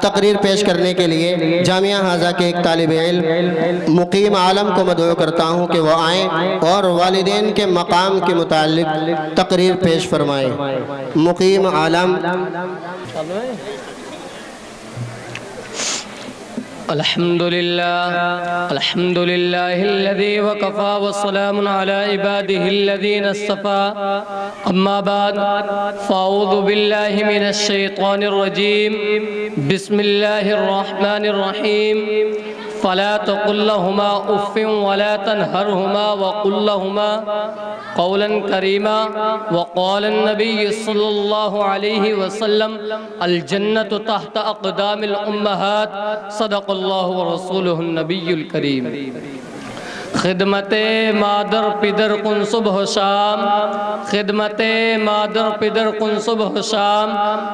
تقریر پیش کرنے کے لیے جامعہ حاضہ کے ایک طالب علم مقیم عالم کو مدعو کرتا ہوں کہ وہ آئیں اور والدین کے مقام کے متعلق تقریر پیش فرمائیں۔ مقیم عالم۔ الحمد لله الذي وكفى والسلام على عباده الذين اصطفى أما بعد فأعوذ بالله من الشيطان الرجيم بسم الله الرحمن الرحيم فلا تقل لهما اف ولا تنهرهما وقل لهما قولا كريما وقال النبي صلى الله عليه وسلم الجنة تحت اقدام الامهات صدق الله ورسوله النبي الكريم۔ خدمت مادر پدر کن صبح و شام، خدمت مادر پدر کن صبح و شام،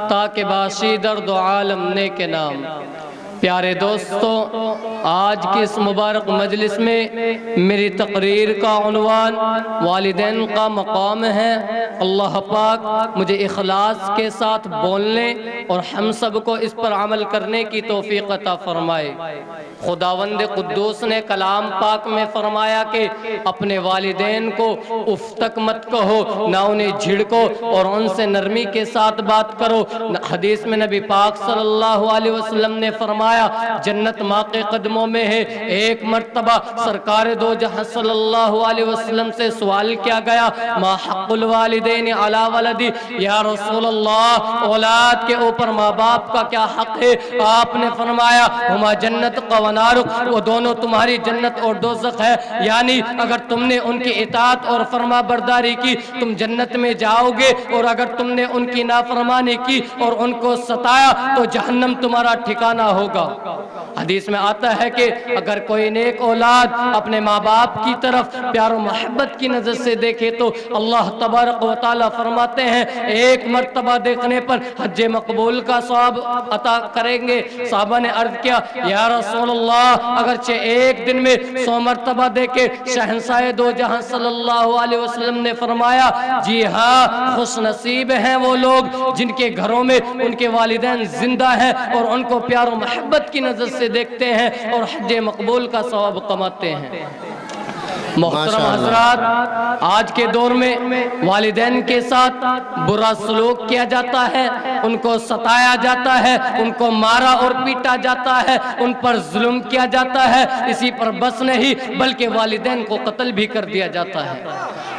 تاکہ باشی درد عالم نے کے نام۔ پیارے دوستو، آج کی اس مبارک مجلس میں میری تقریر کا عنوان والدین کا مقام ہے۔ اللہ پاک مجھے اخلاص کے ساتھ بولنے اور ہم سب کو اس پر عمل کرنے کی توفیق عطا فرمائے۔ خداوند قدوس نے کلام پاک میں فرمایا کہ اپنے والدین کو اف تک مت کہو، نہ انہیں جھڑکو اور ان سے نرمی کے ساتھ بات کرو۔ حدیث میں نبی پاک صلی اللہ علیہ وسلم نے فرمایا جنت ماں کے قدموں میں ہے۔ ایک مرتبہ سرکار دو جہاں صلی اللہ علیہ وسلم سے سوال کیا گیا، ما حق الوالدین علی ولدی، یا رسول اللہ اولاد کے اوپر ماں باپ کا کیا حق ہے؟ آپ نے فرمایا ہما جنت ونارک، وہ دونوں تمہاری جنت اور دوزخ ہے، یعنی اگر تم نے ان کی اطاعت اور فرما برداری کی تم جنت میں جاؤ گے، اور اگر تم نے ان کی نافرمانی کی اور ان کو ستایا تو جہنم تمہارا ٹھکانہ ہوگا۔ حدیث میں آتا ہے کہ اگر کوئی نیک اولاد اپنے ماں باپ کی طرف پیار و محبت کی نظر سے دیکھے تو اللہ تبارک و تعالی فرماتے ہیں ایک مرتبہ دیکھنے پر حج مقبول کا ثواب عطا کریں گے۔ صحابہ نے عرض کیا یا رسول اللہ اگرچہ ایک دن میں 100 مرتبہ دیکھے؟ شہنشاہ دو جہاں صلی اللہ علیہ وسلم نے فرمایا جی ہاں، خوش نصیب ہیں وہ لوگ جن کے گھروں میں ان کے والدین زندہ ہیں اور ان کو پیار و محبت کی نظر سے دیکھتے ہیں اور حج مقبول کا ثواب کماتے ہیں۔ محترم حضرات، آج کے دور میں والدین کے ساتھ برا سلوک کیا جاتا ہے، ان کو ستایا جاتا ہے، ان کو مارا اور پیٹا جاتا ہے، ان پر ظلم کیا جاتا ہے۔ اسی پر بس نہیں بلکہ والدین کو قتل بھی کر دیا جاتا ہے۔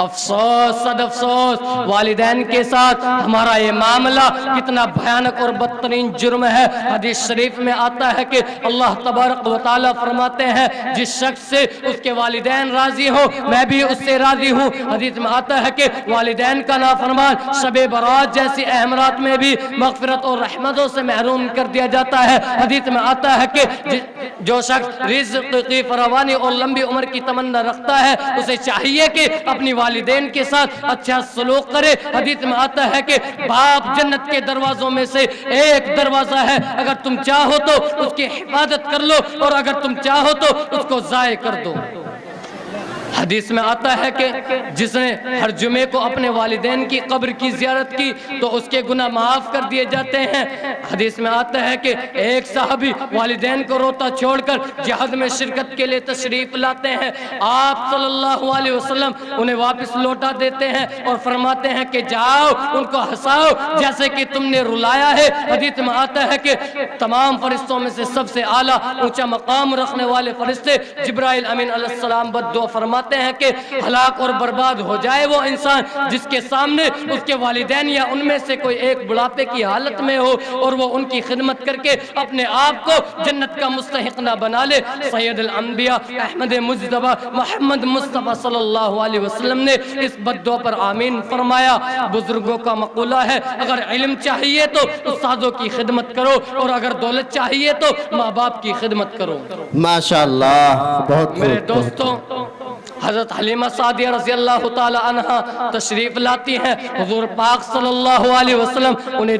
افسوس صد افسوس، والدین کے ساتھ ہمارا یہ معاملہ کتنا بھیانک اور بدترین جرم ہے۔ حدیث شریف میں آتا ہے کہ اللہ تبارک و تعالی فرماتے ہیں جس شخص سے اس کے والدین راضی ہو میں بھی اس سے راضی ہوں۔ حدیث میں آتا ہے کہ والدین کا نافرمان شب برات جیسی اہم رات میں بھی مغفرت اور رحمتوں سے محروم کر دیا جاتا ہے۔ حدیث میں آتا ہے کہ جو شخص رزق کی فراوانی اور لمبی عمر کی تمنا رکھتا ہے اسے چاہیے کہ اپنی والدین کے ساتھ اچھا سلوک کرے۔ حدیث میں آتا ہے کہ باپ جنت کے دروازوں میں سے ایک دروازہ ہے، اگر تم چاہو تو اس کی حفاظت کر لو اور اگر تم چاہو تو اس کو ضائع کر دو۔ حدیث میں آتا ہے کہ جس نے ہر جمعے کو اپنے والدین کی قبر کی زیارت کی تو اس کے گناہ معاف کر دیے جاتے ہیں۔ حدیث میں آتا ہے کہ ایک صحابی والدین کو روتا چھوڑ کر جہاد میں شرکت کے لیے تشریف لاتے ہیں، آپ صلی اللہ علیہ وسلم انہیں واپس لوٹا دیتے ہیں اور فرماتے ہیں کہ جاؤ ان کو ہنساؤ جیسے کہ تم نے رلایا ہے۔ حدیث میں آتا ہے کہ تمام فرشتوں میں سے سب سے اعلیٰ اونچا مقام رکھنے والے فرشتے جبرائیل امین علیہ السلام بد دعا فرماتے فرماتے ہیں کہ ہلاک اور برباد ہو جائے وہ انسان جس کے سامنے اس کے والدین یا ان میں سے کوئی ایک بڑھاپے کی حالت میں ہو اور وہ ان کی خدمت کر کے اپنے آپ کو جنت کا مستحق نہ بنا لے۔ سید الانبیاء احمد مجتبی محمد مصطفیٰ صلی اللہ علیہ وسلم نے اس بد دعا پر آمین فرمایا۔ بزرگوں کا مقولہ ہے اگر علم چاہیے تو استادوں کی خدمت کرو اور اگر دولت چاہیے تو ماں باپ کی خدمت کرو۔ ماشاءاللہ، بہت میرے خوب۔ دوستوں، حضرت حلیمہ سعدیہ رضی اللہ تعالی عنہ تشریف لاتی ہیں۔ حضور پاک صلی اللہ علیہ وسلم انہیں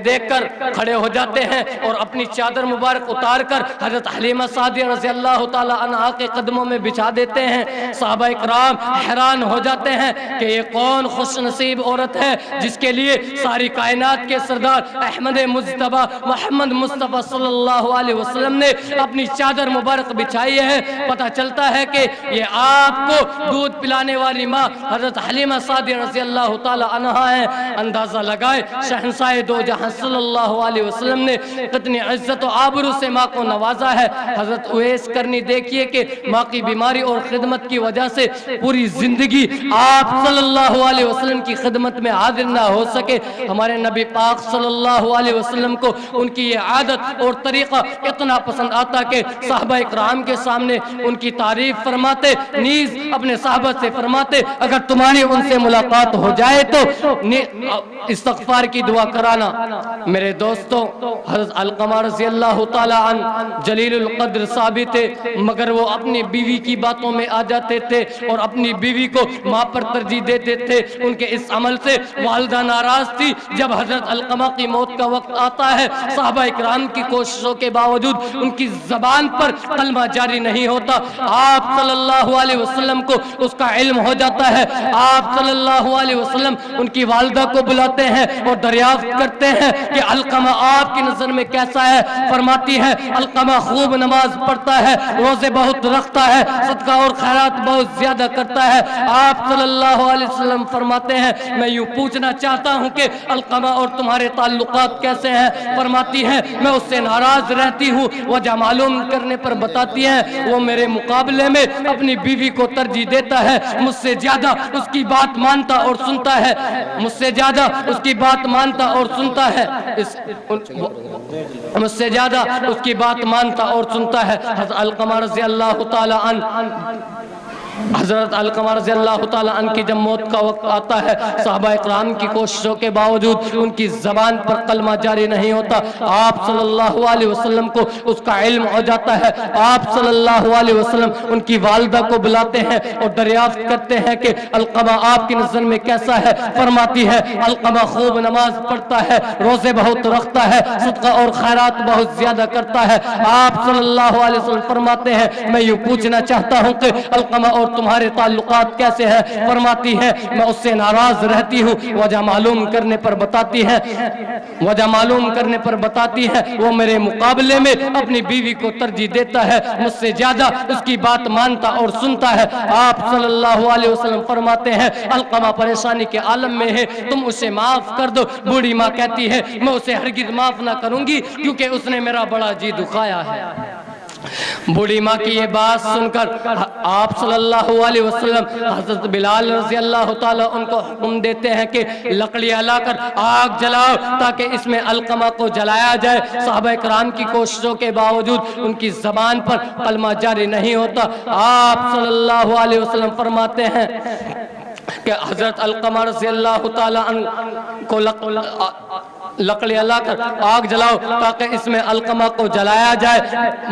دیکھ کر کھڑے ہو جاتے ہیں اور اپنی چادر مبارک اتار کر حضرت حلیمہ سعدیہ رضی اللہ تعالی عنہ کے قدموں میں بچھا دیتے ہیں۔ صحابہ اکرام حیران ہو جاتے ہیں کہ یہ کون خوش نصیب عورت ہے جس کے لیے ساری کائنات کے سردار احمد مجتبی محمد مصطفیٰ صلی اللہ علیہ وسلم نے اپنی چادر مبارک بچھائی ہے۔ پتہ چلتا ہے کہ یہ آپ کو دودھ پلانے والی ماں حضرت حلیمہ سعدیہ رضی اللہ تعالی عنہ ہیں۔ اندازہ لگائے شہنشاہ دو جہاں صلی اللہ علیہ وسلم نے کتنی عزت و آبرو سے ماں کو نوازا ہے۔ حضرت اویس کرنی دیکھیے کہ ماں کی بیماری اور خدمت کی وجہ سے پوری زندگی آپ صلی اللہ علیہ وسلم کی خدمت میں حاضر نہ ہو سکے۔ ہمارے نبی پاک صلی اللہ علیہ وسلم کو ان کی یہ عادت اور طریقہ اتنا پسند آتا کہ صحابہ اکرام کے سامنے ان کی تعریف فرماتے، نیز اپنے صحابہ سے فرماتے اگر تمہاری ان سے ملاقات ہو جائے تو استغفار کی دعا کرانا۔ میرے دوستوں، حضرت علقمہ رضی اللہ تعالی عنہ جلیل القدر ثابت تھے، مگر وہ اپنی بیوی کی باتوں میں آ جاتے تھے اور اپنی بیوی کو ماں پر ترجیح دیتے تھے۔ ان کے اس عمل سے والدہ ناراض تھی۔ جب حضرت علقمہ کی موت کا وقت آتا ہے، صحابہ اکرام کی کوششوں کے باوجود ان کی زبان پر کلمہ جاری نہیں ہوتا۔ آپ صلی اللہ علیہ وسلم کو اس کا علم ہو جاتا ہے۔ آپ صلی اللہ علیہ وسلم ان کی والدہ کو بلاتے ہیں اور دریافت کرتے ہیں کہ علقمہ آپ کی نظر میں کیسا ہے۔ فرماتی ہے علقمہ خوب نماز پڑھتا ہے، روزے بہت رکھتا ہے، صدقہ اور خیرات بہت زیادہ کرتا ہے۔ آپ صلی اللہ علیہ وسلم فرماتے ہیں میں یوں پوچھنا چاہتا ہوں کہ علقمہ اور تمہارے تعلقات کیسے ہیں؟ فرماتی ہے میں اس سے ناراض رہتی ہوں۔ وجہ معلوم کرنے پر بتاتی ہیں وہ میرے مقابلے میں اپنی بیوی کو ترجیح دیتا ہے، مجھ سے زیادہ اس کی بات مانتا اور سنتا ہے، مجھ سے زیادہ اس کی بات مانتا اور سنتا ہے، مجھ سے زیادہ اس کی بات مانتا اور سنتا ہے۔ حضرت علقمہ رضی اللہ تعالی عنہ کی جب موت کا وقت آتا ہے، صحابہ اکرام کی کوششوں کے باوجود ان کی زبان پر کلمہ جاری نہیں ہوتا۔ آپ صلی اللہ علیہ وسلم کو اس کا علم ہو جاتا ہے۔ آپ صلی اللہ علیہ وسلم ان کی والدہ کو بلاتے ہیں اور دریافت کرتے ہیں کہ علقمہ آپ کی نظر میں کیسا ہے؟ فرماتی ہے علقمہ خوب نماز پڑھتا ہے، روزے بہت رکھتا ہے، صدقہ اور خیرات بہت زیادہ کرتا ہے۔ آپ صلی اللہ علیہ وسلم فرماتے ہیں میں یوں پوچھنا چاہتا ہوں کہ علقمہ اور تمہارے تعلقات کیسے ہیں؟ فرماتی ہے میں اس سے ناراض رہتی ہوں۔ وجہ معلوم کرنے پر بتاتی ہے وہ میرے مقابلے میں اپنی بیوی کو ترجیح دیتا ہے، مجھ سے زیادہ اس کی بات مانتا اور سنتا ہے۔ آپ صلی اللہ علیہ وسلم فرماتے ہیں علقمہ پریشانی کے عالم میں ہے، تم اسے معاف کر دو۔ بوڑھی ماں کہتی ہے میں اسے ہرگز معاف نہ کروں گی کیونکہ اس نے میرا بڑا جی دکھایا ہے۔ بوڑھی ماں کی یہ بات سن کر آپ صلی اللہ علیہ وسلم حضرت بلال رضی اللہ تعالیٰ ان کو حکم دیتے ہیں کہ لکڑیاں لا کر آگ جلاؤ تاکہ اس میں علقمہ کو جلایا جائے۔ صحابہ اکرام کی کوششوں کے باوجود ان کی زبان پر کلمہ جاری نہیں ہوتا۔ آپ صلی اللہ علیہ وسلم فرماتے ہیں کہ حضرت علقمہ رضی اللہ تعالیٰ عنہ کو لکڑیاں لا کر آگ جلاؤ تاکہ اس میں علقمہ کو جلایا جائے۔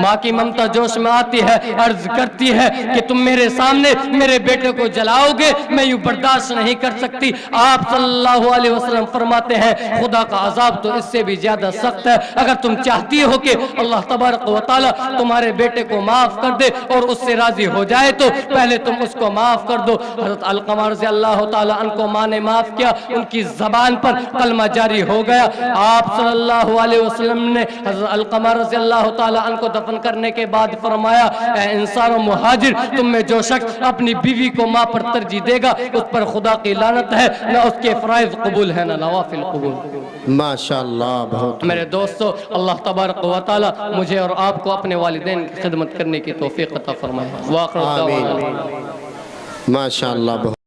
ماں کی ممتا جوش میں آتی ہے، عرض کرتی ہے کہ تم میرے سامنے میرے بیٹے کو جلاؤ گے، میں یوں برداشت نہیں کر سکتی۔ آپ صلی اللہ علیہ وسلم فرماتے ہیں خدا کا عذاب تو اس سے بھی زیادہ سخت ہے۔ اگر تم چاہتی ہو کہ اللہ تبارک و تعالیٰ تمہارے بیٹے کو معاف کر دے اور اس سے راضی ہو جائے تو پہلے تم اس کو معاف کر دو۔ حضرت علقمہ رضی اللہ تعالیٰ عنہ کو ماں نے معاف کیا، ان کی زبان پر کلمہ جاری ہو گیا۔ آپ صلی اللہ علیہ وسلم نے حضرت علقمہ رضی اللہ تعالیٰ عنہ کو دفن کرنے کے بعد فرمایا اے انصار و مہاجر تم میں جو شخص اپنی بیوی کو ماں پر ترجیح دے گا اس پر خدا کی لعنت ہے، نہ اس کے فرائض قبول ہے نہ نوافل قبول۔ ماشاءاللہ، بہت میرے دوستو، اللہ تبارک و تعالیٰ مجھے اور آپ کو اپنے والدین کی خدمت کرنے کی توفیق عطا فرمائے۔ واخر دعوانا ماشاءاللہ، بہت